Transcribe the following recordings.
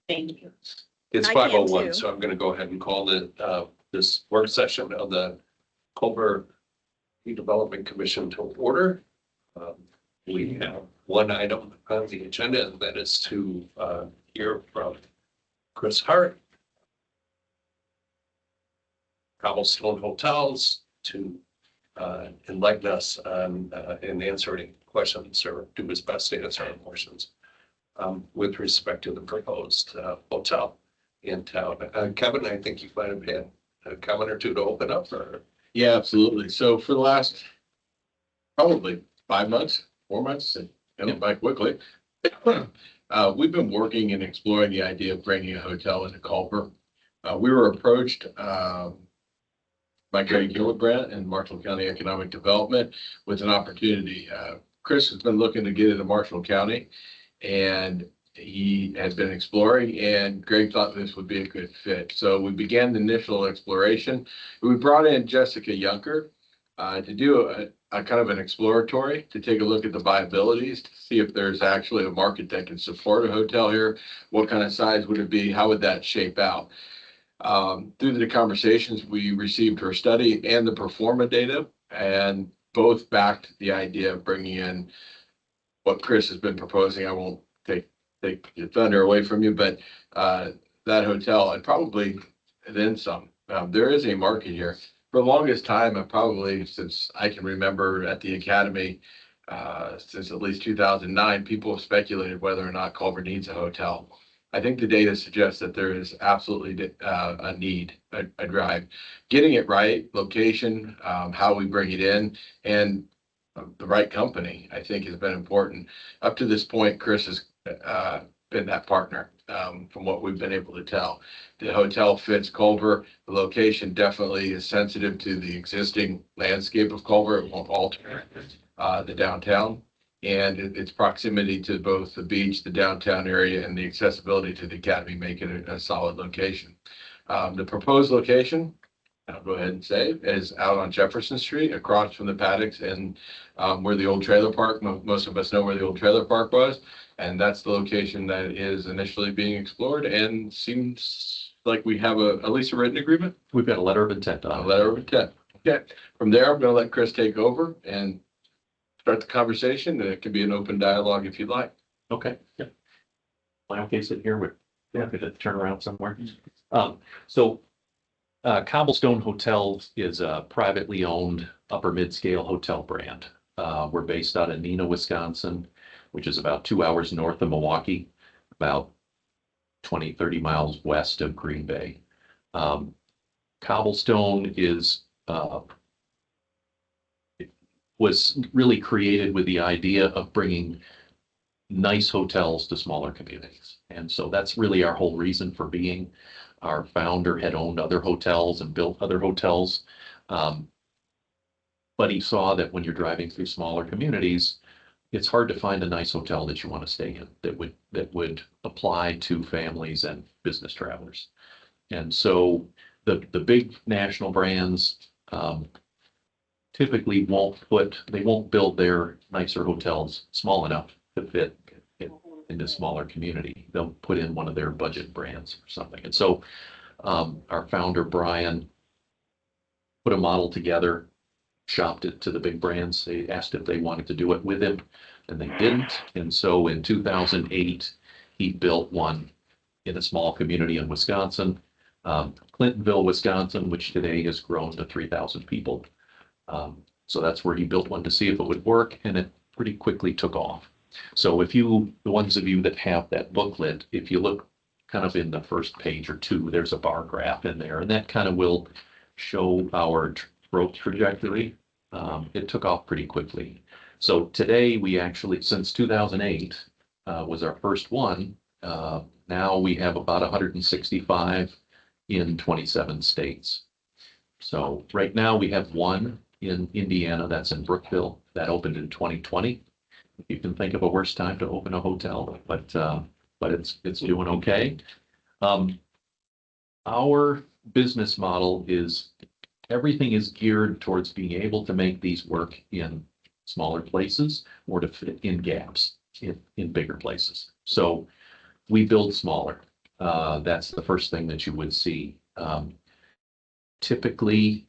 Thank you. It's I can 5:01, too. so I'm gonna go ahead and call this work session of the Culver Redevelopment Commission to order. We have one item on the agenda, and that is to hear from Chris Hart, Cobblestone Hotels, to enlighten us on and answer any questions or do his best to answer any questions with respect to the proposed hotel in town. Kevin, I think you might have had a comment or two to open up. Or... Yeah, absolutely. So for the last probably 5 months, 4 months, and went by quickly, we've been working and exploring the idea of bringing a hotel into Culver. We were approached by Gary Gillibrand and Marshall County Economic Development with an opportunity. Chris has been looking to get into Marshall County, and he has been exploring, and Greg thought this would be a good fit. So we began the initial exploration. We brought in Jessica Yunker to do a kind of an exploratory, to take a look at the viabilities, to see if there's actually a market that can support a hotel here. What kind of size would it be? How would that shape out? Through the conversations, we received her study and the performa data, and both backed the idea of bringing in what Chris has been proposing. I won't take the thunder away from you, but that hotel, and probably then some. There is a market here. For the longest time, probably since I can remember at the academy, since at least 2009, people have speculated whether or not Culver needs a hotel. I think the data suggests that there is absolutely a need, a drive. Getting it right, location, how we bring it in, and the right company, I think, has been important. Up to this point, Chris has been that partner, from what we've been able to tell. The hotel fits Culver. The location definitely is sensitive to the existing landscape of Culver. It won't alter the downtown, and its proximity to both the beach, the downtown area, and the accessibility to the academy make it a solid location. The proposed location, I'll go ahead and say, is out on Jefferson Street, across from the paddocks, and where the old trailer park, most of us know where the old trailer park was, and that's the location that is initially being explored, and seems like we have at least a written agreement. We've got a letter of intent on it. A letter of intent. Okay. From there, I'm going to let Chris take over and start the conversation, and it can be an open dialogue if you'd like. Okay. Yeah. Am I okay sitting here? We're happy to turn around somewhere. Cobblestone Hotels is a privately owned upper mid-scale hotel brand. We're based out of Neenah, Wisconsin, which is about 2 hours north of Milwaukee, about 20-30 miles west of Green Bay. Cobblestone was really created with the idea of bringing nice hotels to smaller communities. And so that's really our whole reason for being. Our founder had owned other hotels and built other hotels. But he saw that when you're driving through smaller communities, it's hard to find a nice hotel that you want to stay in that would apply to families and business travelers. And so the big national brands typically won't build their nicer hotels small enough to fit into smaller community. They'll put in one of their budget brands or something. And so our founder, Brian, put a model together, shopped it to the big brands. They asked if they wanted to do it with him, and they didn't. And so in 2008, he built one in a small community in Wisconsin, Clintonville, Wisconsin, which today has grown to 3,000 people. So that's where he built one to see if it would work, and it pretty quickly took off. So the ones of you that have that booklet, if you look kind of in the first page or two, there's a bar graph in there, and that kind of will show our growth trajectory. It took off pretty quickly. So today we actually, since 2008 was our first one, now we have about 165 in 27 states. So right now we have one in Indiana, that's in Brookville, that opened in 2020. You can think of a worse time to open a hotel, but it's doing okay. Our business model is everything is geared towards being able to make these work in smaller places or to fit in gaps in bigger places. So we build smaller. that's the first thing that you would see. Typically,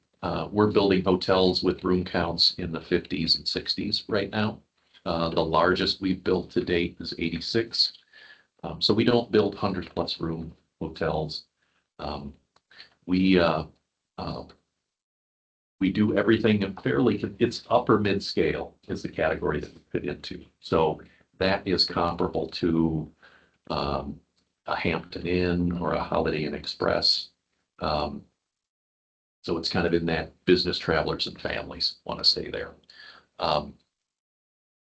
we're building hotels with room counts in the 50s and 60s right now. The largest we've built to date is 86. So we don't build 100+ room hotels. We we do everything in fairly, it's upper mid-scale is the category that we fit into. So that is comparable to a Hampton Inn or a Holiday Inn Express. So it's kind of in that business travelers and families want to stay there.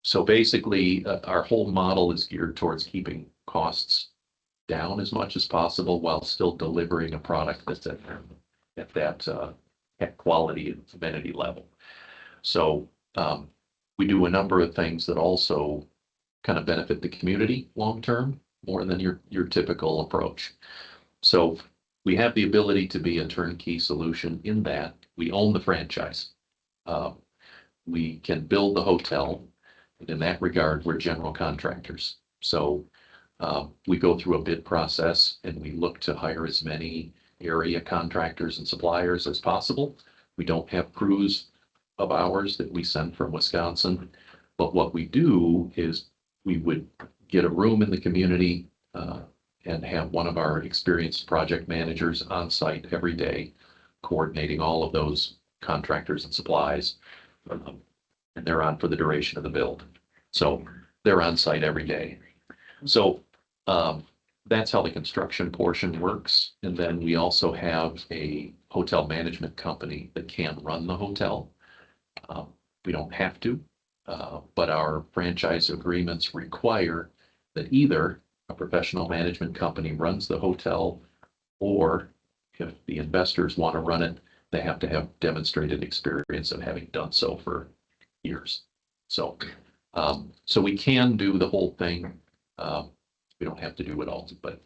So basically, our whole model is geared towards keeping costs down as much as possible while still delivering a product that's at that quality and amenity level. So we do a number of things that also kind of benefit the community long term more than your typical approach. So we have the ability to be a turnkey solution in that we own the franchise. We can build the hotel. And in that regard, we're general contractors. So we go through a bid process and we look to hire as many area contractors and suppliers as possible. We don't have crews of ours that we send from Wisconsin. But what we do is we would get a room in the community and have one of our experienced project managers on site every day, coordinating all of those contractors and supplies. And they're on for the duration of the build. So they're on site every day. So that's how the construction portion works. And then we also have a hotel management company that can run the hotel. We don't have to, but our franchise agreements require that either a professional management company runs the hotel, or if the investors want to run it, they have to have demonstrated experience of having done so for years. So, so we can do the whole thing. We don't have to do it all, but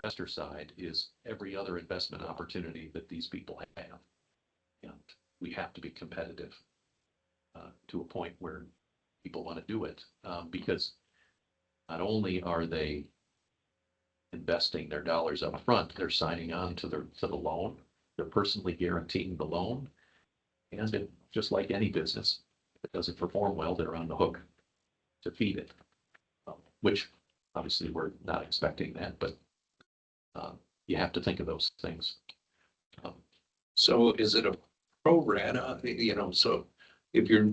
investor side is every other investment opportunity that these people have. And we have to be competitive to a point where people want to do it, because not only are they investing their dollars up front, they're signing on to the loan, they're personally guaranteeing the loan, and just like any business, if it doesn't perform well, they're on the hook to feed it, which obviously we're not expecting that, but you have to think of those things. So is it a pro rata, so if you're,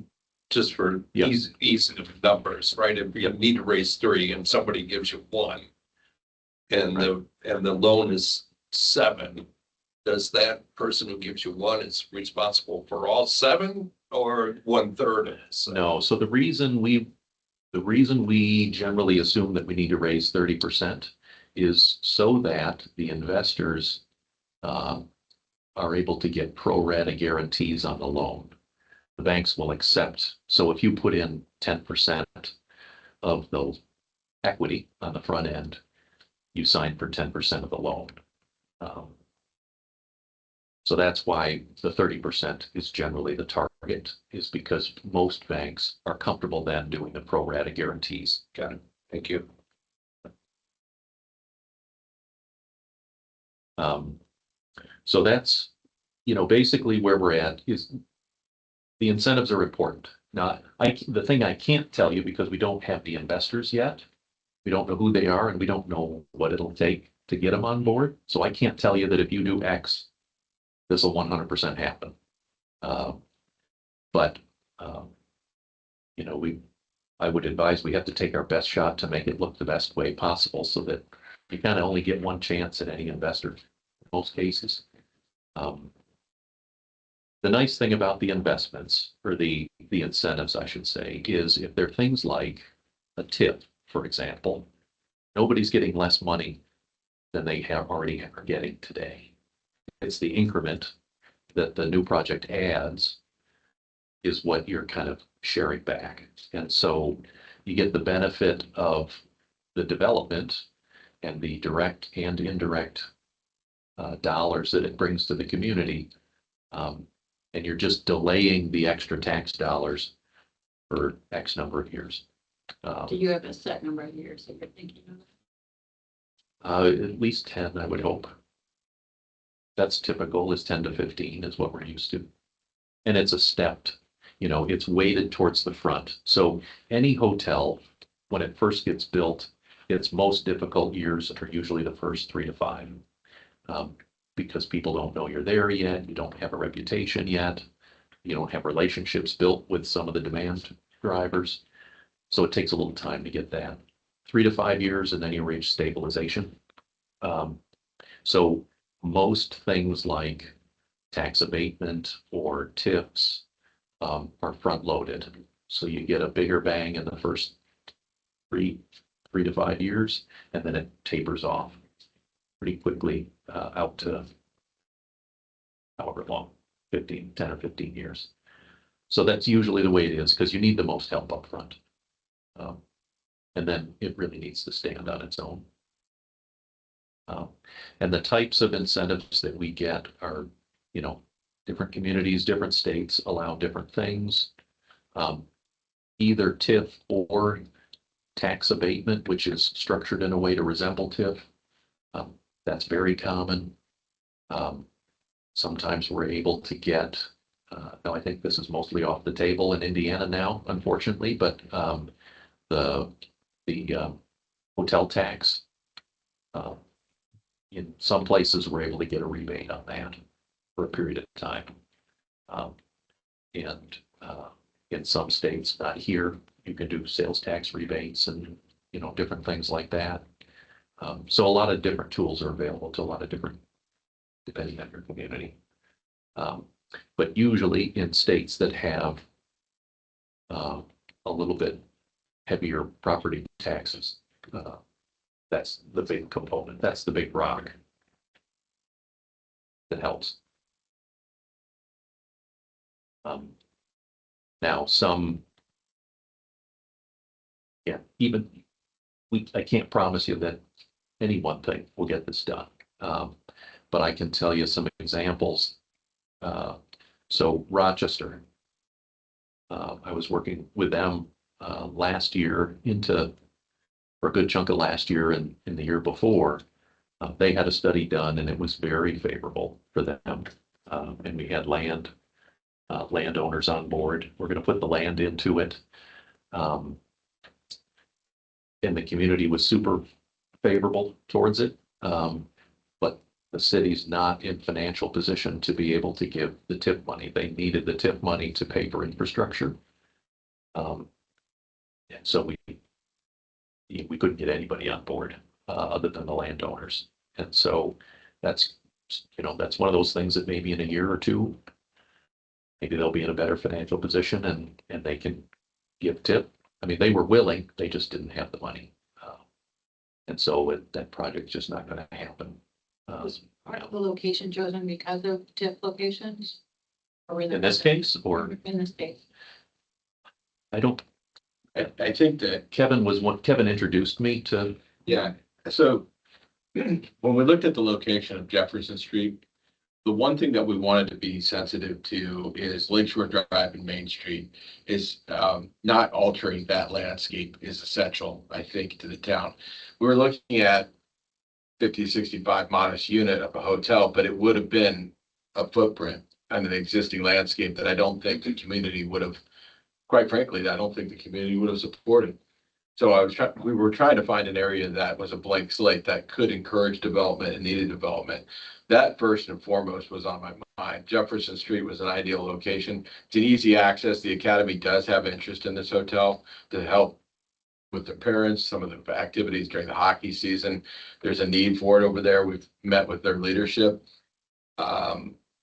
just for ease of numbers, right? If you need to raise 3 and somebody gives you 1 and the loan is 7, does that person who gives you 1 is responsible for all 7 or 1/3 of it? No, so the reason we generally assume that we need to raise 30% is so that the investors are able to get pro rata guarantees on the loan. The banks will accept. So if you put in 10% of the equity on the front end, you sign for 10% of the loan. So that's why the 30% is generally the target, is because most banks are comfortable then doing the pro rata guarantees. Got it. Thank you. So that's, basically where we're at is the incentives are important. Now, the thing I can't tell you, because we don't have the investors yet, we don't know who they are and we don't know what it'll take to get them on board. So I can't tell you that if you do X, this will 100% happen. But I would advise we have to take our best shot to make it look the best way possible, so that you kind of only get one chance at any investor in most cases. The nice thing about the investments, or the incentives, I should say, is if they're things like a tip, for example, nobody's getting less money than they already are getting today. It's the increment that the new project adds is what you're kind of sharing back. And so you get the benefit of the development and the direct and indirect dollars that it brings to the community. And you're just delaying the extra tax dollars for X number of years. Do you have a set number of years that you're thinking of? At least 10, I would hope. That's typical, is 10 to 15 is what we're used to. And it's a stepped, it's weighted towards the front. So any hotel, when it first gets built, its most difficult years are usually the first 3 to 5. Because people don't know you're there yet, you don't have a reputation yet, you don't have relationships built with some of the demand drivers. So it takes a little time to get that. 3 to 5 years, and then you reach stabilization. So most things like tax abatement or tips are front loaded. So you get a bigger bang in the first 3 to 5 years, and then it tapers off pretty quickly out to however long, 10 or 15 years. So that's usually the way it is, because you need the most help up front. And then it really needs to stand on its own. And the types of incentives that we get are, different communities, different states allow different things. Either TIF or tax abatement, which is structured in a way to resemble TIF. That's very common. Sometimes we're able to get, now I think this is mostly off the table in Indiana now, unfortunately, but the hotel tax, in some places we're able to get a rebate on that for a period of time. And in some states, not here, you can do sales tax rebates and, different things like that. So a lot of different tools are available to a lot of different, depending on your community. But usually in states that have a little bit heavier property taxes, that's the big component. That's the big rock that helps. Now even I can't promise you that any one thing will get this done. But I can tell you some examples. So Rochester, I was working with them last year for a good chunk of last year and in the year before. They had a study done and it was very favorable for them. And we had landowners on board. We're going to put the land into it. And the community was super favorable towards it. But the city's not in financial position to be able to give the TIP money. They needed the TIP money to pay for infrastructure. And so we couldn't get anybody on board other than the landowners. And so that's one of those things that maybe in a year or two, maybe they'll be in a better financial position and they can give TIP. I mean, they were willing, they just didn't have the money. And so that project's just not going to happen. Was part of the location chosen because of TIF locations? Or In this case, or in this case? I don't, I think that, Kevin introduced me to, yeah, so when we looked at the location of Jefferson Street, the one thing that we wanted to be sensitive to is Lakeshore Drive and Main Street is not altering that landscape is essential, I think, to the town. We were looking at 50, 65 modest unit of a hotel, but it would have been a footprint on an existing landscape that I don't think the community would have, quite frankly, I don't think the community would have supported. So we were trying to find an area that was a blank slate that could encourage development and needed development. That first and foremost was on my mind. Jefferson Street was an ideal location. It's an easy access. The academy does have interest in this hotel to help with their parents, some of the activities during the hockey season. There's a need for it over there. We've met with their leadership.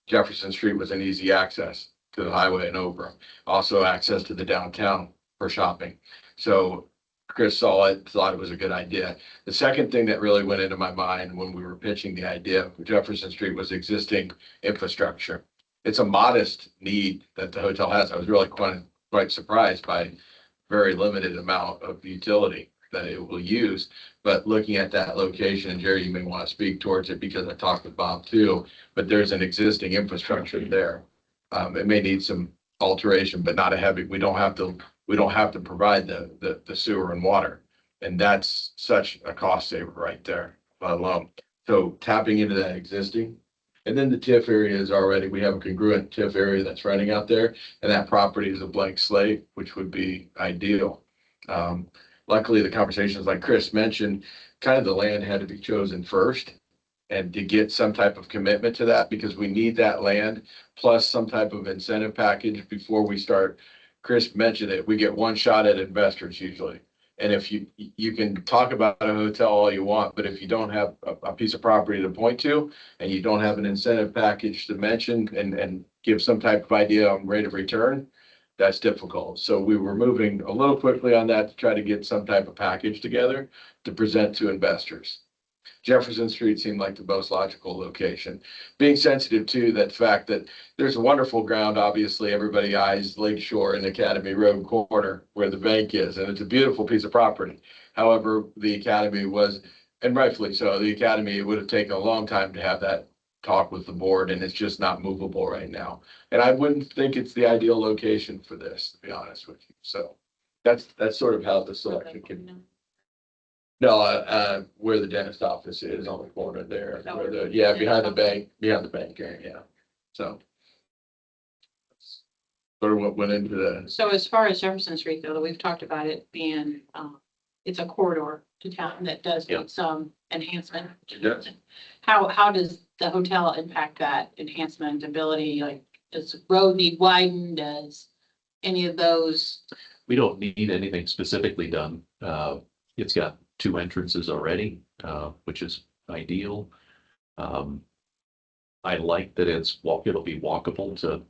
Jefferson Street was an easy access to the highway and over. Also access to the downtown for shopping. So Chris saw it, thought it was a good idea. The second thing that really went into my mind when we were pitching the idea of Jefferson Street was existing infrastructure. It's a modest need that the hotel has. I was really quite surprised by very limited amount of utility that it will use. But looking at that location, and Jerry, you may want to speak towards it because I talked with Bob too, but there's an existing infrastructure there. It may need some alteration, but not a heavy, we don't have to provide the sewer and water. And that's such a cost saver right there alone. So tapping into that existing, and then the TIF area is already, we have a congruent TIF area that's running out there, and that property is a blank slate, which would be ideal. Luckily, the conversations like Chris mentioned, kind of the land had to be chosen first and to get some type of commitment to that because we need that land plus some type of incentive package before we start. Chris mentioned it, we get one shot at investors usually. And if you can talk about a hotel all you want, but if you don't have a piece of property to point to and you don't have an incentive package to mention and give some type of idea on rate of return, that's difficult. So we were moving a little quickly on that to try to get some type of package together to present to investors. Jefferson Street seemed like the most logical location. Being sensitive to that fact that there's a wonderful ground, obviously everybody eyes Lakeshore and Academy Road corner where the bank is, and it's a beautiful piece of property. However, the Academy was, and rightfully so, the Academy, it would have taken a long time to have that talk with the board, and it's just not movable right now. And I wouldn't think it's the ideal location for this, to be honest with you. So that's sort of how the selection came. No, where the dentist office is on the corner there, where behind the bank area, yeah. So. Sort of what went into the. So as far as Jefferson Street though, we've talked about it being, it's a corridor to town that does need some enhancement. It does. How does the hotel impact that enhancement ability? Like, does the road need widened? Does any of those? we don't need anything specifically done. It's got 2 entrances already, which is ideal. I like that it'll be walkable to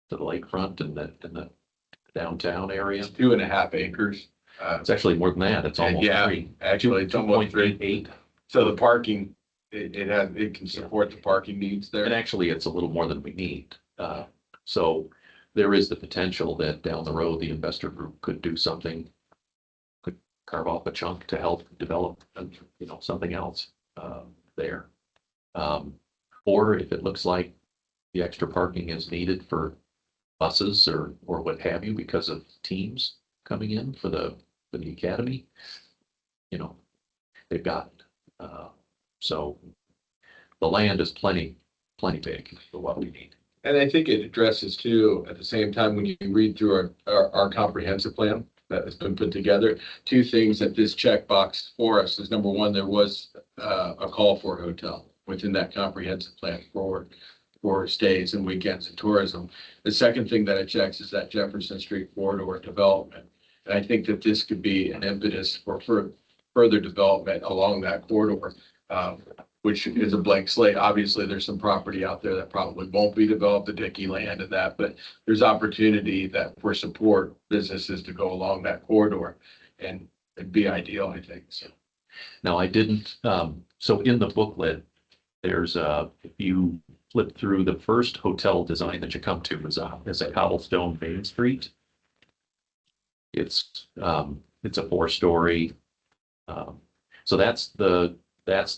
the lakefront and the downtown area. It's 2.5 acres. It's actually more than that. It's almost 3. Actually, it's almost 2.88. So the parking, it can support the parking needs there. And actually, it's a little more than we need. So there is the potential that down the road, the investor group could do something, could carve off a chunk to help develop, something else, there. Or if it looks like the extra parking is needed for buses or what have you because of teams coming in for the academy, they've got it. So the land is plenty big for what we need. And I think it addresses too, at the same time, when you read through our comprehensive plan that has been put together, two things that this checkbox for us is, number one, there was a call for a hotel within that comprehensive plan for stays and weekends and tourism. The second thing that it checks is that Jefferson Street corridor development. And I think that this could be an impetus for further development along that corridor, which is a blank slate. Obviously, there's some property out there that probably won't be developed, the Dickey land and that, but there's opportunity that for support businesses to go along that corridor, and it'd be ideal, I think. So Now I didn't, so in the booklet, there's if you flip through, the first hotel design that you come to is a Cobblestone Main Street. It's a 4-story. So that's the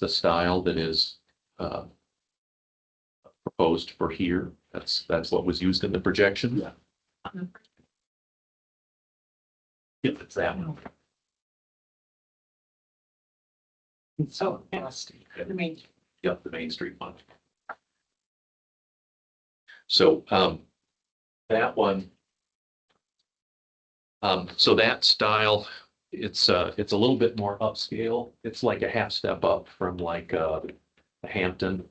style that is proposed for here. That's what was used in the projection. Yeah. Yep, it's that one. So, nasty. I mean, Yep, the Main Street one. So, that one. So that style, it's a little bit more upscale. It's like a half step up from like a Hampton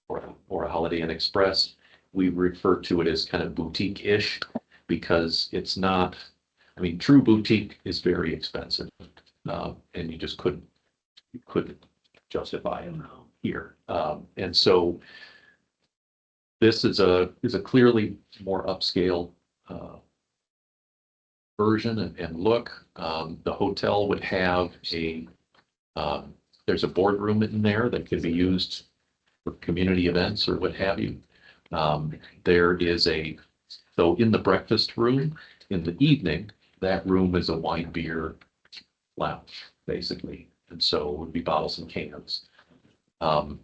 or a Holiday Inn Express. We refer to it as kind of boutique-ish because it's not, I mean, true boutique is very expensive. And you just couldn't justify it here. And so this is a clearly more upscale version and look. The hotel would have there's a boardroom in there that could be used for community events or what have you. There is so in the breakfast room in the evening, that room is a wine beer lounge, basically. And so it would be bottles and cans. And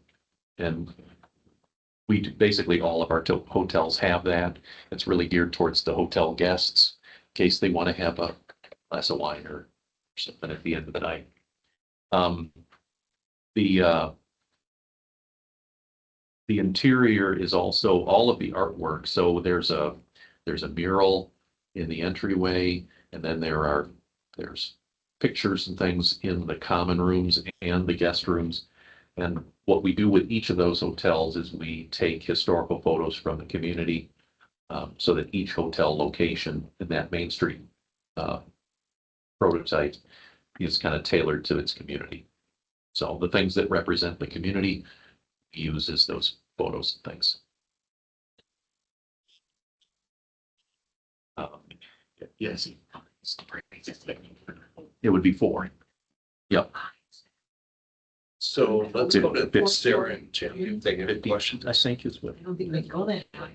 basically all of our hotels have that. It's really geared towards the hotel guests in case they want to have a glass of wine or something at the end of the night. The interior is also all of the artwork. So there's a mural in the entryway, and then there's pictures and things in the common rooms and the guest rooms. And what we do with each of those hotels is we take historical photos from the community, so that each hotel location in that Main Street prototype is kind of tailored to its community. So the things that represent the community uses those photos and things. yes, It would be 4. Yep. So let's go to Sarah and Jim. If they have any questions. I think is what. I don't think they go that high.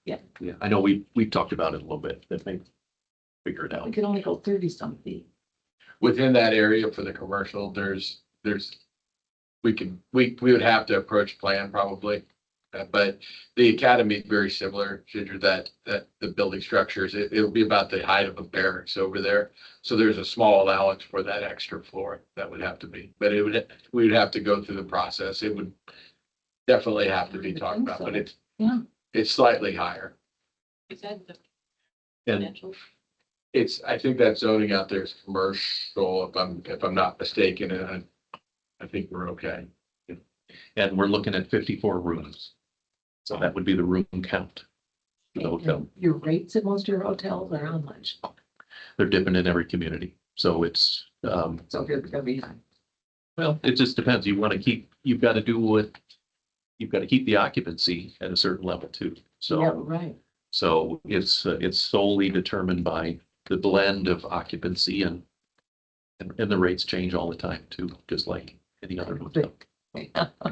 Yeah, I know we've talked about it a little bit. That may figure it out. We could only go 30-some feet. within that area for the commercial, we would have to approach plan probably. But the academy is very similar, Ginger, that the building structures, it'll be about the height of a barracks over there. So there's a small allowance for that extra floor that would have to be, but we would have to go through the process. It would definitely have to be talked about, but it's slightly higher. Is that the And financial? I think that zoning out there is commercial, if I'm not mistaken, and I think we're okay. And we're looking at 54 rooms. So that would be the room count for the hotel. Your rates at most of your hotels are how much? They're different in every community. So it's, So it's gonna be high. well, it just depends. You've got to keep the occupancy at a certain level too. Yeah, So, right. so it's solely determined by the blend of occupancy and the rates change all the time too, just like any other hotel.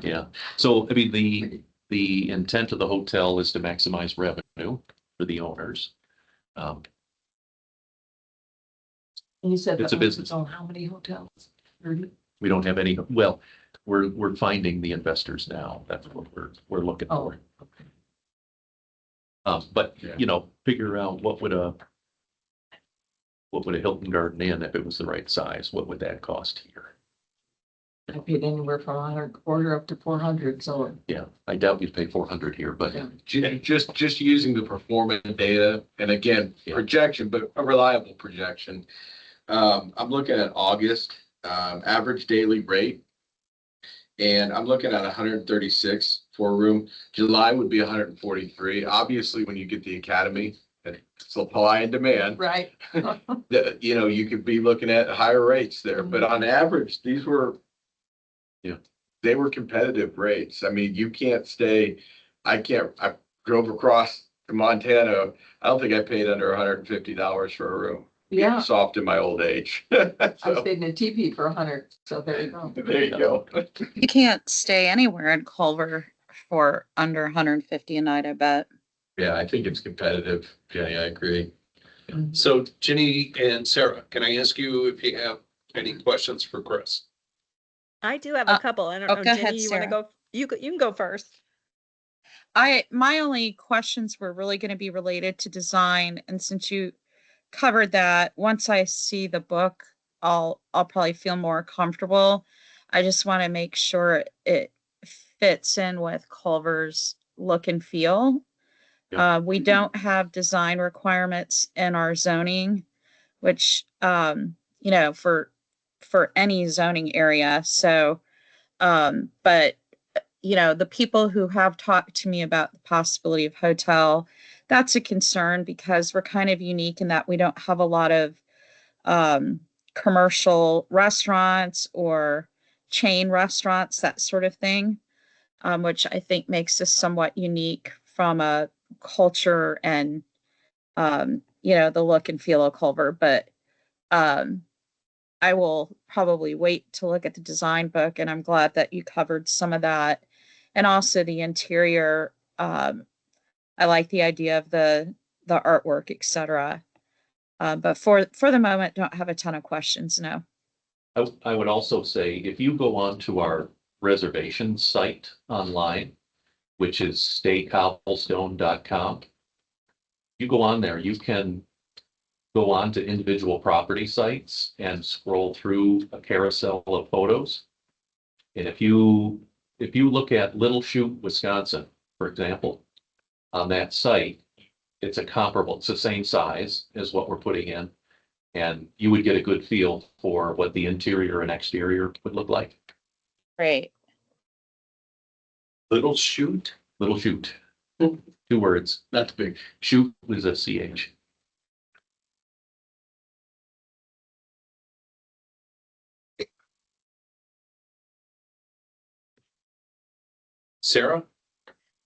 Yeah. So, I mean, the intent of the hotel is to maximize revenue for the owners. And you said. It's the a business. owners own how many hotels? 30? We don't have any, well, we're finding the investors now. That's what we're looking Oh, for. okay. But, Yeah. you know, figure out what would a Hilton Garden Inn, if it was the right size, what would that cost here? I paid anywhere from 100 quarter up to 400, so. Yeah, I doubt you'd pay 400 here, but Yeah. Just using the performance data, and again, Yeah. projection, but a reliable projection. I'm looking at August, average daily rate. And I'm looking at 136 for a room. July would be 143. Obviously, when you get the academy, it's supply and demand. Right. You know, you could be looking at higher rates there, but on average, these were. Yeah. They were competitive rates. I mean, you can't stay, I drove across to Montana. I don't think I paid under $150 for a room. Yeah, Soft in my old age. I So, stayed in a teepee for 100, so there you go. there you go. You can't stay anywhere in Culver for under 150 a night, I bet. Yeah, I think it's competitive. Jenny, I agree. So Ginny and Sarah, can I ask you if you have any questions for Chris? I do have Uh, a couple. I don't oh, know, go Jenny, ahead, you want to Sarah. go? You can go first. My only questions were really going to be related to design, and since you covered that, once I see the book, I'll probably feel more comfortable. I just want to make sure it fits in with Culver's look and feel. Yeah. We don't have design requirements in our zoning, which you know, for any zoning area. So but you know, the people who have talked to me about the possibility of hotel, that's a concern because we're kind of unique in that we don't have a lot of um, commercial restaurants or chain restaurants, that sort of thing, which I think makes us somewhat unique from a culture and, you know, the look and feel of Culver. But um, I will probably wait to look at the design book, and I'm glad that you covered some of that. And also the interior. I like the idea of the artwork, etc. But for the moment, don't have a ton of questions. No. I would also say, if you go onto our reservation site online, which is staycobblestone.com, you go on there, you can go on to individual property sites and scroll through a carousel of photos. And if you look at Little Chute, Wisconsin, for example, on that site, it's the same size as what we're putting in. And you would get a good feel for what the interior and exterior would look like. Great. Little Chute? Little Chute, 2 words. That's big. Chute is a CH. Sarah?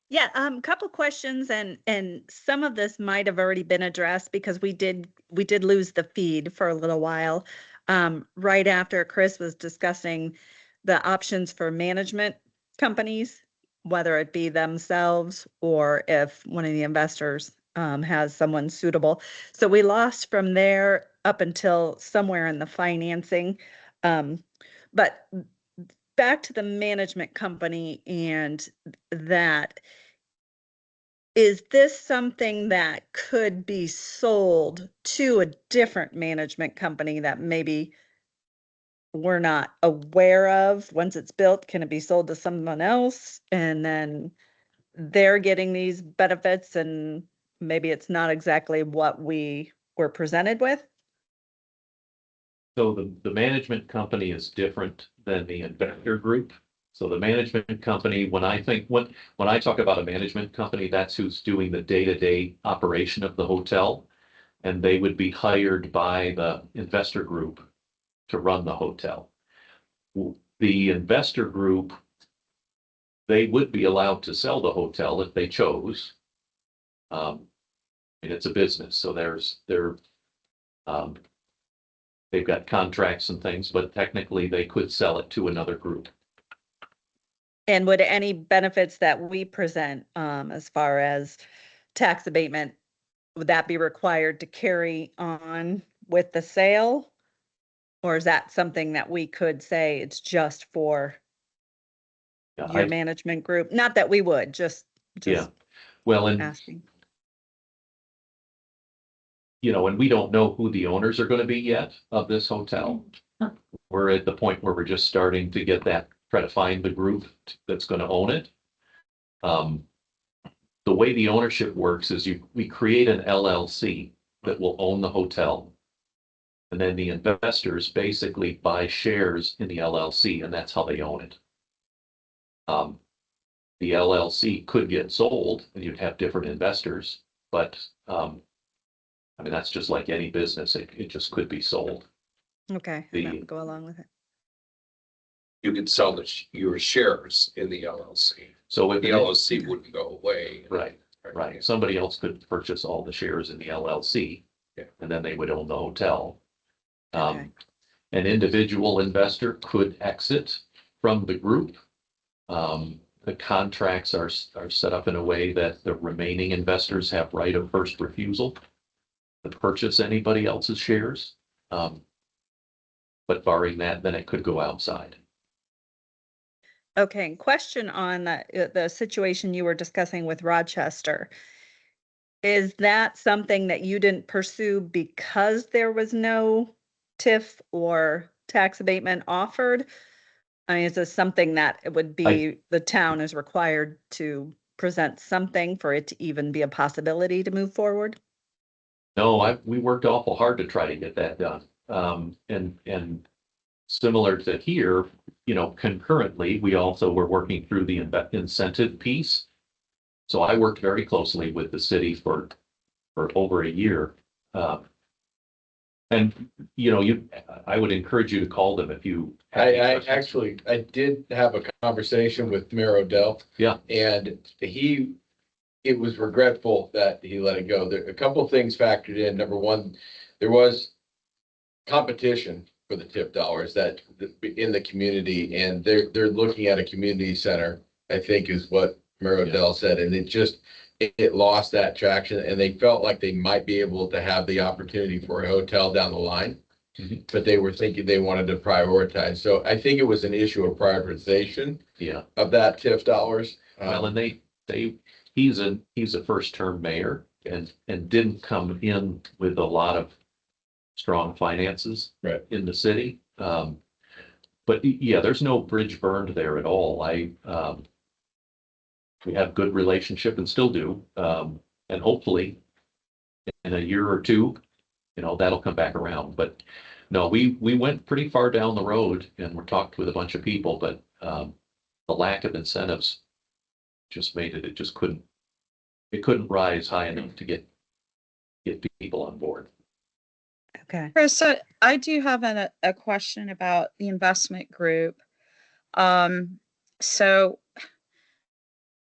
Yeah, couple questions, and some of this might have already been addressed because we did lose the feed for a little while. Right after Chris was discussing the options for management companies, whether it be themselves or if one of the investors has someone suitable. So we lost from there up until somewhere in the financing. But back to the management company and that, is this something that could be sold to a different management company that maybe we're not aware of? Once it's built, can it be sold to someone else? And then they're getting these benefits and maybe it's not exactly what we were presented with? So the management company is different than the investor group. So the management company, when I talk about a management company, that's who's doing the day-to-day operation of the hotel. And they would be hired by the investor group to run the hotel. The investor group, they would be allowed to sell the hotel if they chose. And it's a business, so they've got contracts and things, but technically they could sell it to another group. And would any benefits that we present, as far as tax abatement, would that be required to carry on with the sale? Or is that something that we could say it's just for Yeah, your management group? Not that we would, just yeah. Well, and asking. and we don't know who the owners are going to be yet of this hotel. We're at the point where we're just starting to try to find the group that's going to own it. The way the ownership works is we create an LLC that will own the hotel. And then the investors basically buy shares in the LLC, and that's how they own it. The LLC could get sold and you'd have different investors, but that's just like any business. It just could be sold. Okay, and that would go along with it. You could sell your shares in the LLC. So if The LLC wouldn't go away. Right. Somebody else could purchase all the shares in the LLC, Yeah. and then they would own the hotel. Okay. An individual investor could exit from the group. The contracts are set up in a way that the remaining investors have right of first refusal to purchase anybody else's shares. But barring that, then it could go outside. Okay, question on the situation you were discussing with Rochester. Is that something that you didn't pursue because there was no TIF or tax abatement offered? I mean, is this something that it would be, the town is required to present something for it to even be a possibility to move forward? No, we worked awful hard to try to get that done. And similar to here, concurrently, we also were working through the incentive piece. So I worked very closely with the city for over a year. And I would encourage you to call them if you. I did have a conversation with Mayor Odell. Yeah. And it was regretful that he let it go. There a couple of things factored in. Number one, there was competition for the tip dollars in the community, and they're looking at a community center, I think is what Mayor Odell said, and it lost that traction, and they felt like they might be able to have the opportunity for a hotel down the line, but they were thinking they wanted to prioritize. So I think it was an issue of prioritization of that TIF dollars. Well, and he's a first-term mayor and didn't come in with a lot of strong finances in the city. But yeah, there's no bridge burned there at all. We have good relationship and still do. And hopefully in a year or two, that'll come back around. But no, we went pretty far down the road and we talked with a bunch of people, but the lack of incentives just made it just couldn't rise high enough to get people on board. Okay. Chris, I do have a question about the investment group. So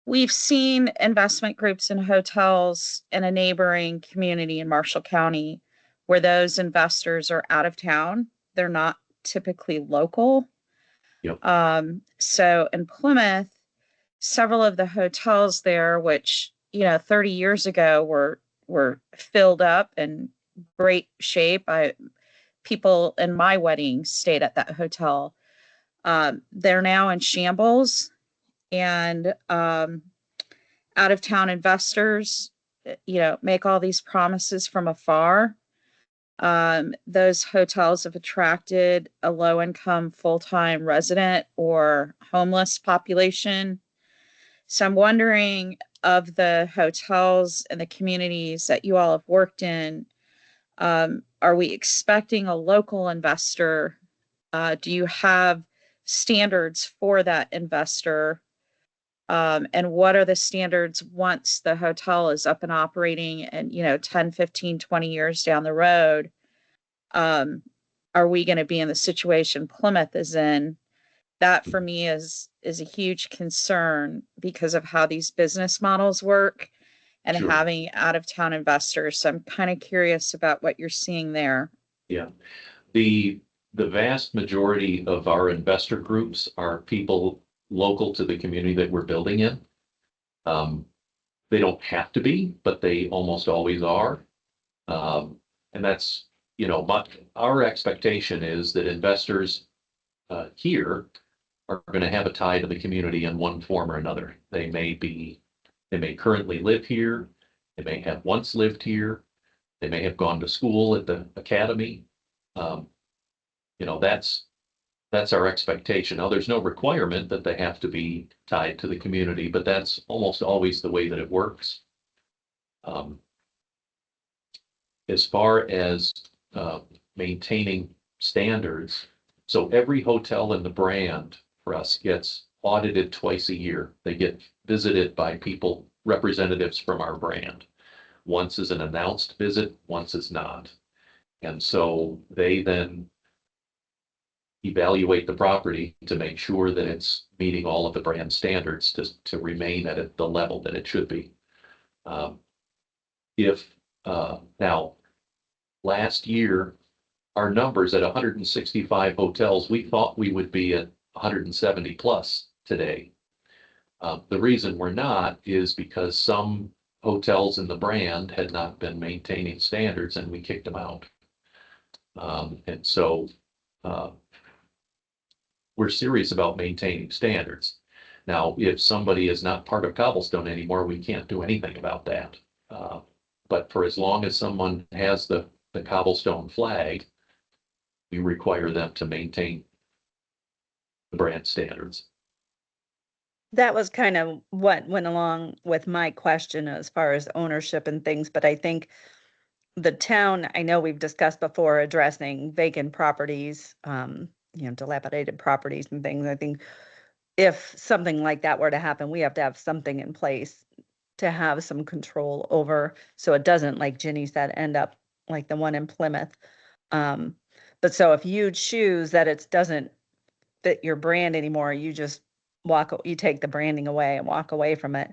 we've seen investment groups in hotels in a neighboring community in Marshall County where those investors are out of town. They're not typically local. Yep. So in Plymouth, several of the hotels there, which 30 years ago were filled up and great shape. People in my wedding stayed at that hotel. They're now in shambles, and out of town investors, make all these promises from afar. Those hotels have attracted a low income full-time resident or homeless population. So I'm wondering, of the hotels and the communities that you all have worked in, are we expecting a local investor? Do you have standards for that investor? And what are the standards once the hotel is up and operating and, 10, 15, 20 years down the road? Are we going to be in the situation Plymouth is in? That for me is a huge concern because of how these business models work and Sure. having out of town investors. So I'm kind of curious about what you're seeing there. Yeah. The vast majority of our investor groups are people local to the community that we're building in. They don't have to be, but they almost always are. And that's, you know, our expectation is that investors here are going to have a tie to the community in one form or another. They may currently live here. They may have once lived here. They may have gone to school at the academy. You know, that's our expectation. Now, there's no requirement that they have to be tied to the community, but that's almost always the way that it works. As far as maintaining standards, so every hotel in the brand for us gets audited twice a year. They get visited by people, representatives from our brand. Once is an announced visit, once is not. And so they then evaluate the property to make sure that it's meeting all of the brand standards to remain at the level that it should be. Now, last year, our numbers at 165 hotels, we thought we would be at 170 plus today. The reason we're not is because some hotels in the brand had not been maintaining standards and we kicked them out. And so we're serious about maintaining standards. Now, if somebody is not part of Cobblestone anymore, we can't do anything about that. But for as long as someone has the Cobblestone flag, we require them to maintain the brand standards. That was kind of what went along with my question as far as ownership and things, but I think the town, I know we've discussed before addressing vacant properties, dilapidated properties and things. I think if something like that were to happen, we have to have something in place to have some control over, so it doesn't, like Ginny said, end up like the one in Plymouth. But so if you choose that it doesn't fit your brand anymore, you just you take the branding away and walk away from it.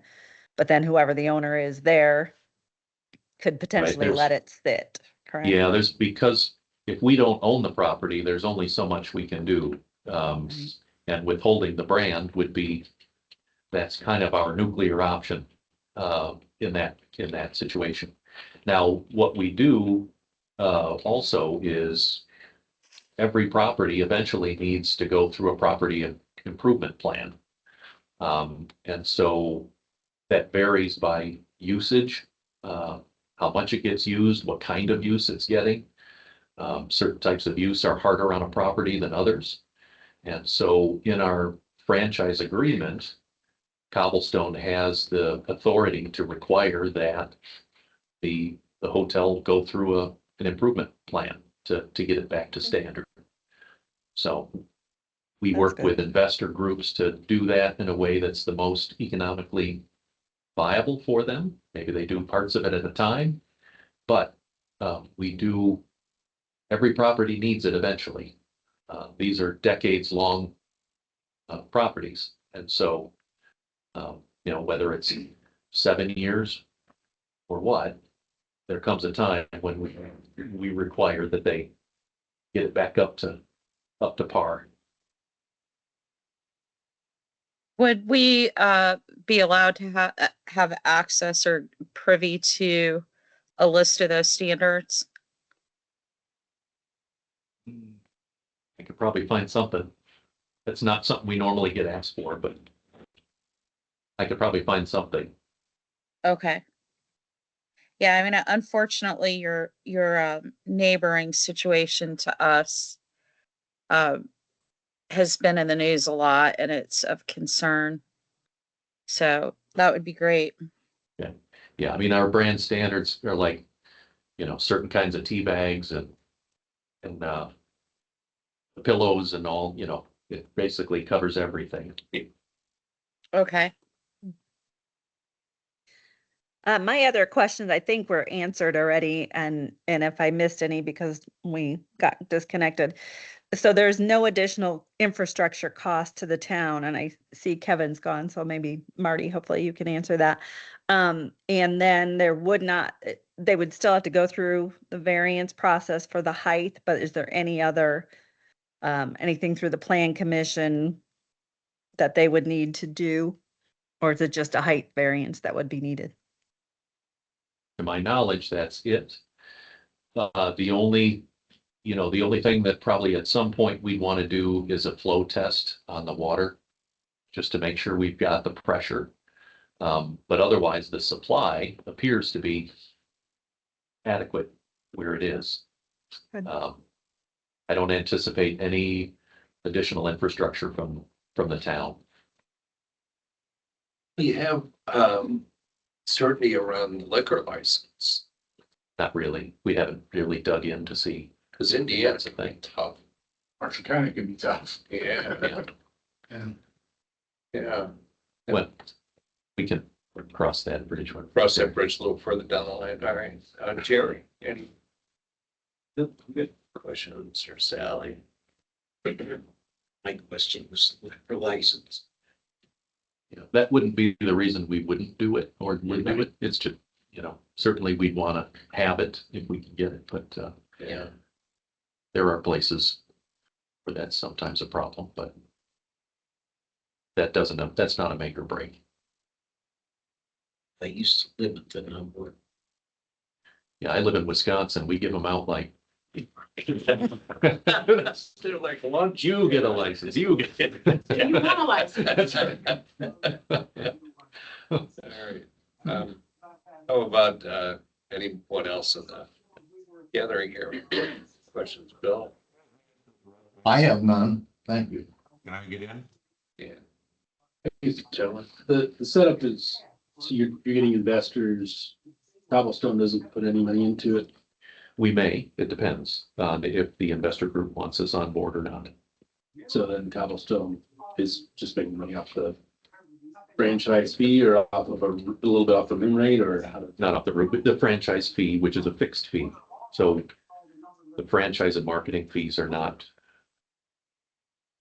But then whoever the owner is there could potentially let it sit, correct? Yeah, because if we don't own the property, there's only so much we can do. And withholding the brand that's kind of our nuclear option in that situation. Now, what we do also is every property eventually needs to go through a property improvement plan. And so that varies by usage, how much it gets used, what kind of use it's getting. Certain types of use are harder on a property than others. And so in our franchise agreement, Cobblestone has the authority to require that the hotel go through an improvement plan to get it back to standard. So we work with investor groups to do that in a way that's the most economically viable for them. Maybe they do parts of it at a time, but every property needs it eventually. These are decades-long properties. And so, whether it's 7 years or what, there comes a time when we require that they get it back up to par. Would we be allowed to have access or privy to a list of those standards? I could probably find something. That's not something we normally get asked for, but I could probably find something. Okay. Yeah, I mean, unfortunately, your neighboring situation to us has been in the news a lot, and it's of concern. So that would be great. Yeah. I mean, our brand standards are like, certain kinds of tea bags and the pillows and all, it basically covers everything. Okay. My other questions, I think, were answered already, and if I missed any because we got disconnected. So there's no additional infrastructure cost to the town, and I see Kevin's gone, so maybe Marty, hopefully you can answer that. And then they would still have to go through the variance process for the height, but is there any other, anything through the plan commission that they would need to do? Or is it just a height variance that would be needed? To my knowledge, that's it. The only you know, the only thing that probably at some point we'd want to do is a flow test on the water, just to make sure we've got the pressure. But otherwise, the supply appears to be adequate where it is. Good. I don't anticipate any additional infrastructure from the town. We have, certainty around the liquor license, Not really. We haven't really dug in to see. because Indiana's a thing tough. Marshall County can be tough. Yeah, Yeah. yeah. When we can cross that bridge. when- Cross that bridge a little further down the line. All right, Jerry, any good questions, or Sally? My question was for license. You know, that wouldn't be the reason we wouldn't do it or would do it. It's just, you know, certainly we'd want to have it if we can get it, but Yeah. there are places where that's sometimes a problem, but that's not a make or break. I used to limit the number. Yeah, I live in Wisconsin. We give them out like. They're like, why don't you get a license? You get it. You want a license. That's right. All right. How about, anyone else in the gathering here? Questions, Bill? I have none. Thank you. Can I get in? Yeah. Gentlemen? The setup is, so you're getting investors. Cobblestone doesn't put any money into it. We may, it depends on if the investor group wants us on board or not. So then Cobblestone is just making money off the franchise fee or off of a little bit off the room rate or how to. Not off the roof, but the franchise fee, which is a fixed fee. So the franchise and marketing fees are not,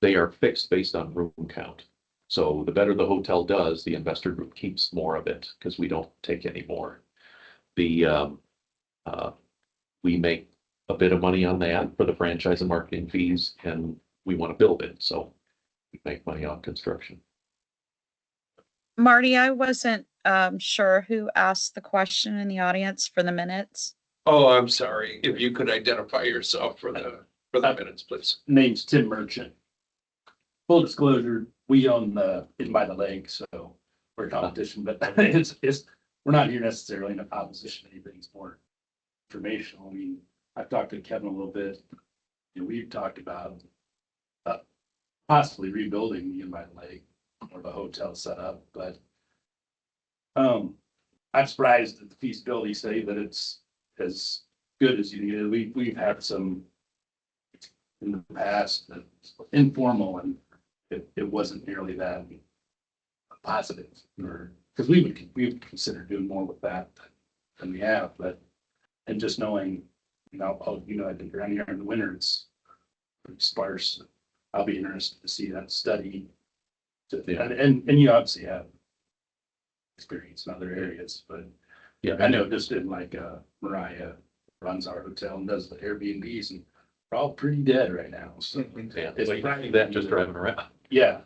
they are fixed based on room count. So the better the hotel does, the investor group keeps more of it because we don't take any more. We make a bit of money on that for the franchise and marketing fees, and we want to build it, so we make money on construction. Marty, I wasn't sure who asked the question in the audience for the minutes. Oh, I'm sorry. If you could identify yourself for the minutes, please. Name's Tim Merchant. Full disclosure, we own the In by the Lake, so we're competition, but we're not here necessarily in opposition to anything. It's more informational. I mean, I've talked to Kevin a little bit, and we've talked about possibly rebuilding the In by the Lake or the hotel setup, but I'm surprised at the feasibility study that it's as good as you need. We've had some in the past that's informal, and it wasn't nearly that positive, or because we would consider doing more with that than we have, but and just knowing, I've been around here in the winter, it's pretty sparse. I'll be interested to see that study. And you obviously have experience in other areas, but Yeah, I know just in like Mariah runs our hotel and does the Airbnbs, and we're all pretty dead right now. So yeah, it's well, you probably see that just driving around. yeah,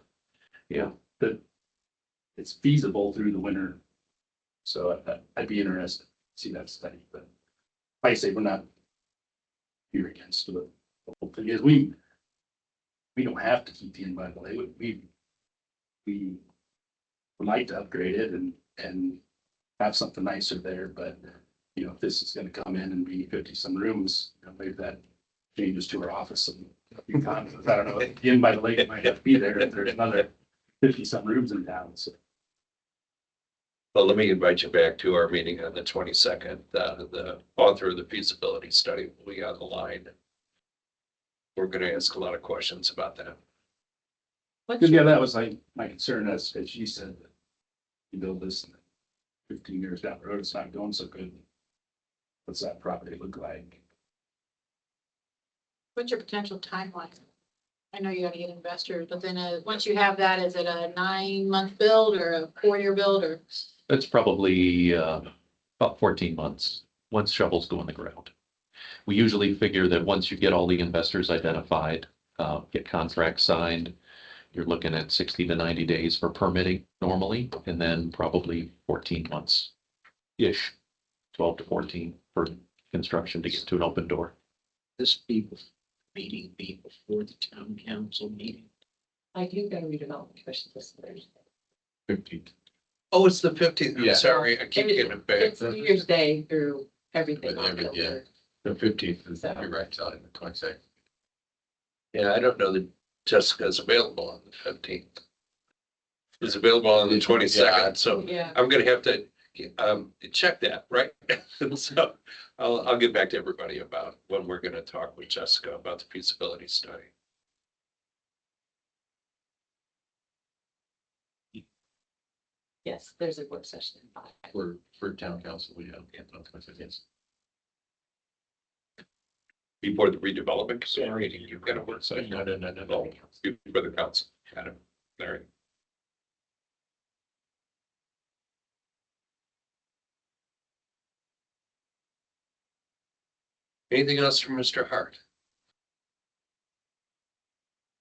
Yeah, but it's feasible through the winter. So I'd be interested to see that study, but like I say, we're not here against the whole thing is we don't have to keep the In by the Lake. We would like to upgrade it and have something nicer there, but if this is gonna come in and be 50 some rooms, maybe that changes to our office and a few condos. I don't know, the In by the Lake might have to be there if there's another 50 some rooms in town, so. Well, let me invite you back to our meeting on the 22nd. The author of the feasibility study will be on the line. We're going to ask a lot of questions about that. What's Cause your- yeah, that was like my concern as she said, that you build this and 15 years down the road, it's not going so good. What's that property look like? What's your potential timeline? I know you gotta get investors, but then once you have that, is it a 9-month build or a 4-year build or? that's probably about 14 months, once shovels go in the ground. We usually figure that once you get all the investors identified, get contracts signed, you're looking at 60 to 90 days for permitting normally, and then probably 14 months-ish, 12 to 14 for construction to get to an open door. this meeting be before the town council meeting? I do go to redevelopment commission this Thursday. 15th. Oh, it's the 15th. Yeah. I'm sorry. I keep getting it back. It's New Year's Day through everything. With every- yeah. October. The 15th, is So- you're right, Sally, the 22nd. Yeah, I don't know that Jessica's available on the 15th. Is available on the 22nd, so Yeah. I'm gonna have to check that, right? So I'll get back to everybody about when we're gonna talk with Jessica about the feasibility study. Yes, there's a work session. For town council, we have. Yeah, on the 22nd, yes. Before the redevelopment commission meeting, you've got a work session. No. Oh, for the council. Got it. All right. Anything else from Mr. Hart?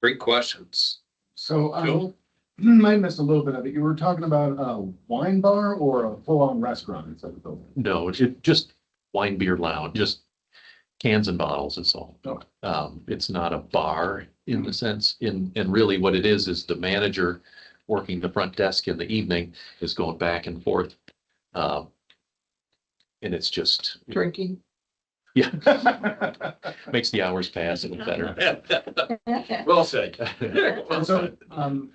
Great questions. So Joe? I missed a little bit of it. You were talking about a wine bar or a full-on restaurant inside the building? No, it's just wine, beer, lounge, just cans and bottles is all. Okay. It's not a bar in the sense, and really what it is the manager working the front desk in the evening is going back and forth. And it's just, Drinking. yeah, makes the hours pass a little better. Well said. Well And so, said.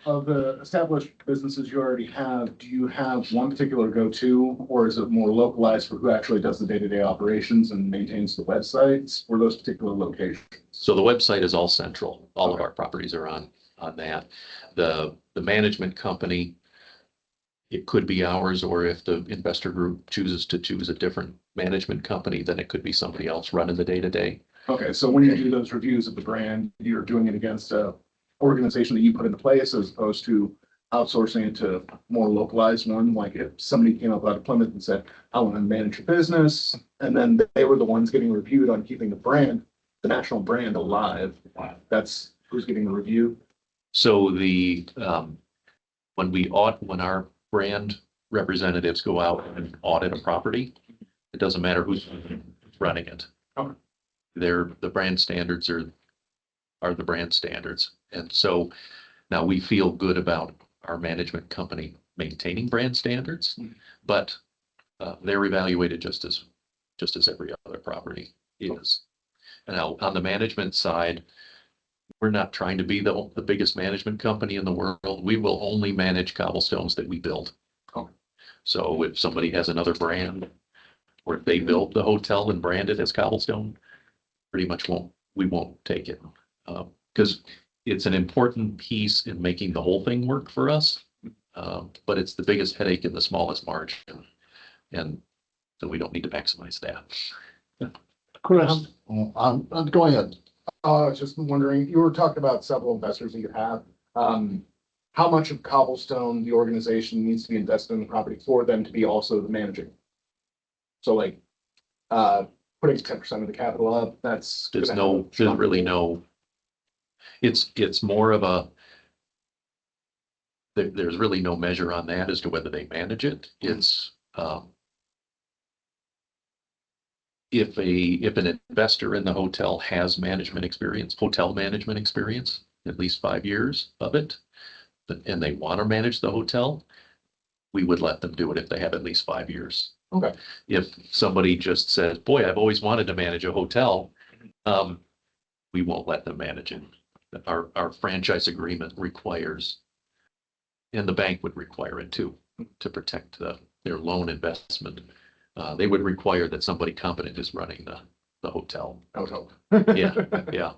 of the established businesses you already have, do you have one particular go-to, or is it more localized for who actually does the day-to-day operations and maintains the websites for those particular locations? So the website is all central. All of our properties are on that. The management company, it could be ours, or if the investor group chooses to choose a different management company, then it could be somebody else running the day-to-day. Okay, so when you do those reviews of the brand, you're doing it against a organization that you put into place as opposed to outsourcing it to more localized one, like if somebody came up out of Plymouth and said, I want to manage a business, and then they were the ones getting reviewed on keeping the brand, the national brand alive. That's who's getting the review. So when our brand representatives go out and audit a property, it doesn't matter who's running it. Okay. The brand standards are the brand standards. And so now we feel good about our management company maintaining brand standards, but they're evaluated just as every other property is. And now on the management side, we're not trying to be the biggest management company in the world. We will only manage cobblestones that we build. Okay. So So if somebody has another brand, or if they build the hotel and brand it as Cobblestone, pretty much we won't take it. Because it's an important piece in making the whole thing work for us. But it's the biggest headache in the smallest margin. And so we don't need to maximize that. Chris, go ahead. I was just wondering, you were talking about several investors that you have. How much of Cobblestone, the organization, needs to be invested in the property for them to be also the manager? So like, putting 10% of the capital up, that's. There's gonna have a really no, it's more of a, there's really no measure on that as to whether they manage it. It's, if an investor in the hotel has hotel management experience, at least 5 years of it, and they want to manage the hotel, we would let them do it if they have at least 5 years. Okay. If somebody just says, boy, I've always wanted to manage a hotel, we won't let them manage it. Our franchise agreement requires, and the bank would require it too, to protect their loan investment. They would require that somebody competent is running the hotel. Hotel. Yeah, yeah.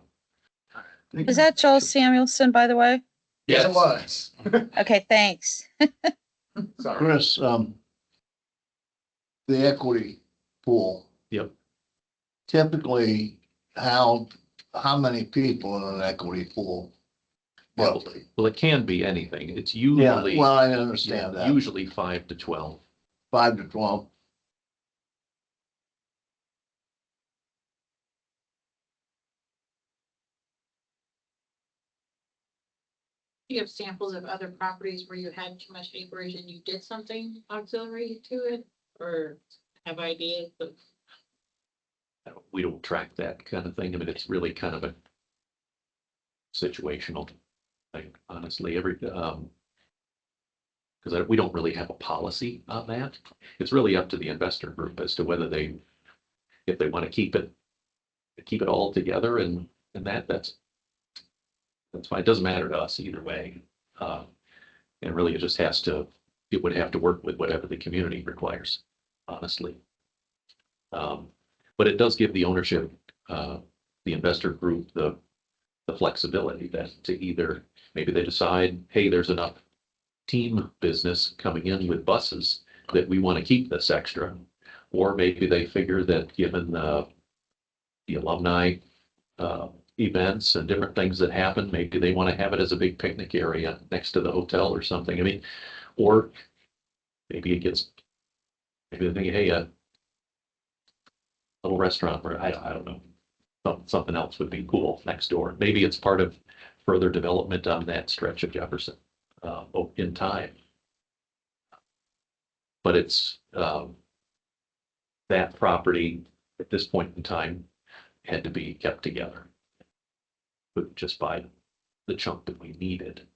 Is that Joel Samuelson, by the way? Yes, it was. Okay, thanks. Sorry. Chris, the equity pool. Yep. Typically, how many people in an equity pool? Roughly. Well, it can be anything. It's Yeah, usually, well, I understand that. usually 5 to 12. 5 to 12. Do you have samples of other properties where you had too much acreage and you did something auxiliary to it? Or have ideas of we don't track that kind of thing. I mean, it's really kind of a situational thing, honestly, because we don't really have a policy on that. It's really up to the investor group as to whether if they want to keep it all together and that's fine. It doesn't matter to us either way. And really it would have to work with whatever the community requires, honestly. But it does give the ownership, the investor group, the flexibility that to either, maybe they decide, hey, there's enough team business coming in with buses that we want to keep this extra. Or maybe they figure that given the alumni events and different things that happen, maybe they want to have it as a big picnic area next to the hotel or something. I mean, or maybe maybe they think, hey, a little restaurant where I don't know, something else would be cool next door. Maybe it's part of further development on that stretch of Jefferson in time. But it's that property at this point in time had to be kept together, but just by the chunk that we needed.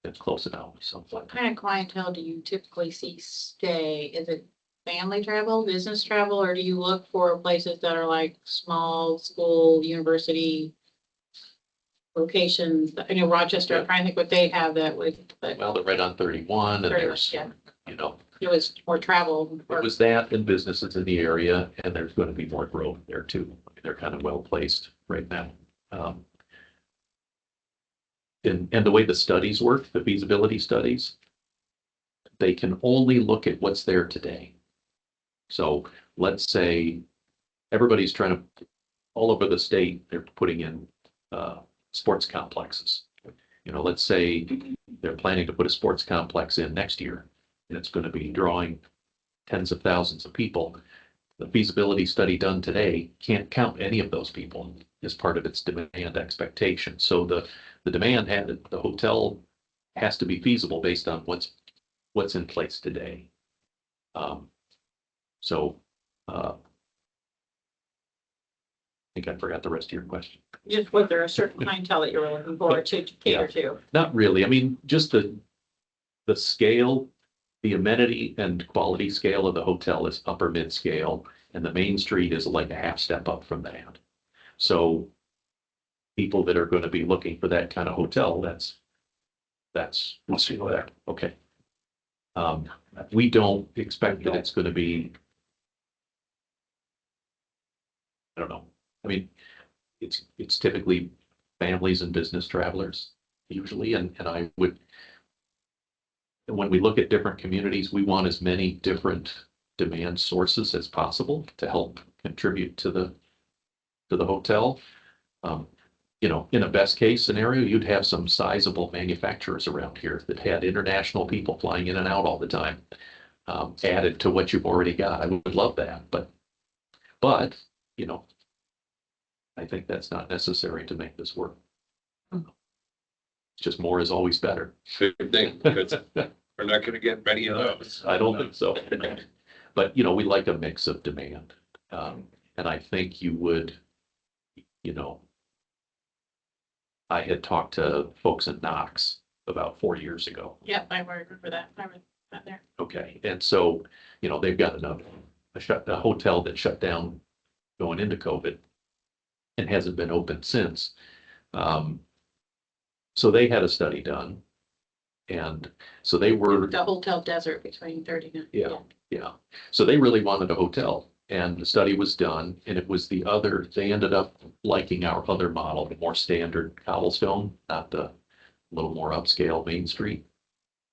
It's close enough. So What kind of clientele do you typically see stay? Is it family travel, business travel, or do you look for places that are like small school, university locations? I know Rochester, I'm trying to think what they have that would, but well, they're right on 31 and there's, yeah, it it was more travel. was that and businesses in the area, and there's going to be more growth there too. They're kind of well placed right now. And the way the studies work, the feasibility studies, they can only look at what's there today. So let's say everybody's trying to, all over the state, they're putting in sports complexes. Let's say they're planning to put a sports complex in next year, and it's going to be drawing tens of thousands of people. The feasibility study done today can't count any of those people as part of its demand expectation. So the demand the hotel has to be feasible based on what's in place today. I think I forgot the rest of your question. Just was there a certain clientele that you were looking for to cater to? Not really. I mean, just the scale, the amenity and quality scale of the hotel is upper mid scale, and the main street is like a half step up from that. So people that are going to be looking for that kind of hotel, that's let's see there. Okay. We don't expect that it's going to be, I don't know. I mean, it's typically families and business travelers usually, and when we look at different communities, we want as many different demand sources as possible to help contribute to the hotel. In a best case scenario, you'd have some sizable manufacturers around here that had international people flying in and out all the time, added to what you've already got. I would love that, but I think that's not necessary to make this work. It's just more is always better. Good thing, because we're not going to get many of those. I don't think so. But, we like a mix of demand. And I think you would, I had talked to folks in Knox about 4 years ago. Yep, I remember that. I was not there. Okay. And so, they've got a hotel that shut down going into COVID and hasn't been open since. So they had a study done. And so they were The hotel desert between 39. Yeah. So they really wanted a hotel, and the study was done, and it was they ended up liking our other model, the more standard Cobblestone, not the little more upscale Main Street.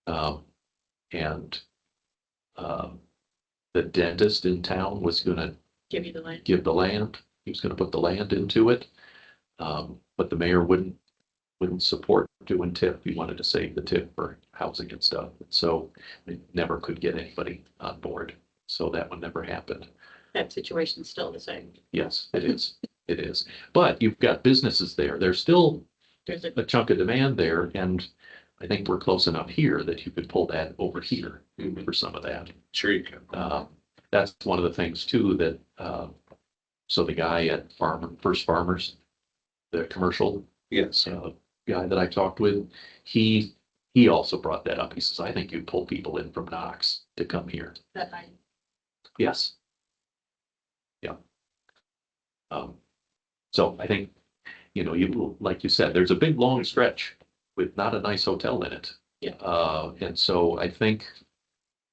The dentist in town was going to Give you the land. give the land. He was going to put the land into it. But the mayor wouldn't support doing TIF. He wanted to save the TIF for housing and stuff. So they never could get anybody on board. So that one never happened. That situation's still the same. Yes, it is. It is. But you've got businesses there. There's still There's a a chunk of demand there. And I think we're close enough here that you could pull that over here for some of that. Sure you can. that's one of the things too that, so the guy at First Farmers, the commercial Yes. guy that I talked with, he also brought that up. He says, I think you pull people in from Knox to come here. That night. Yes. Yeah. So I think, like you said, there's a big, long stretch with not a nice hotel in it. Yeah. And so I think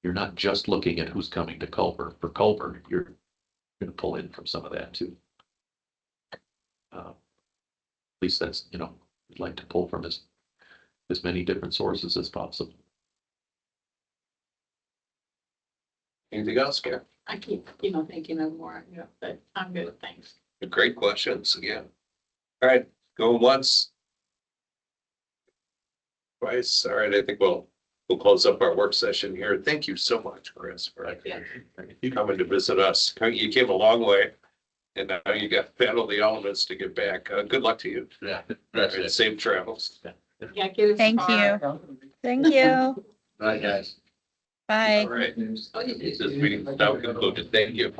you're not just looking at who's coming to Culver. For Culver, you're gonna pull in from some of that too. At least that's, we'd like to pull from as many different sources as possible. Anything else, Karen? I keep, thinking of more, but I'm good, thanks. Great questions again. All right, going once. Twice. All right, I think we'll close up our work session here. Thank you so much, Chris, for coming to visit us. You came a long way. And now you got battle the elements to get back. Good luck to you. Yeah. And safe travels. Yeah, get it. Thank you. Thank you. Bye, guys. Bye. All right. This meeting is now concluded. Thank you.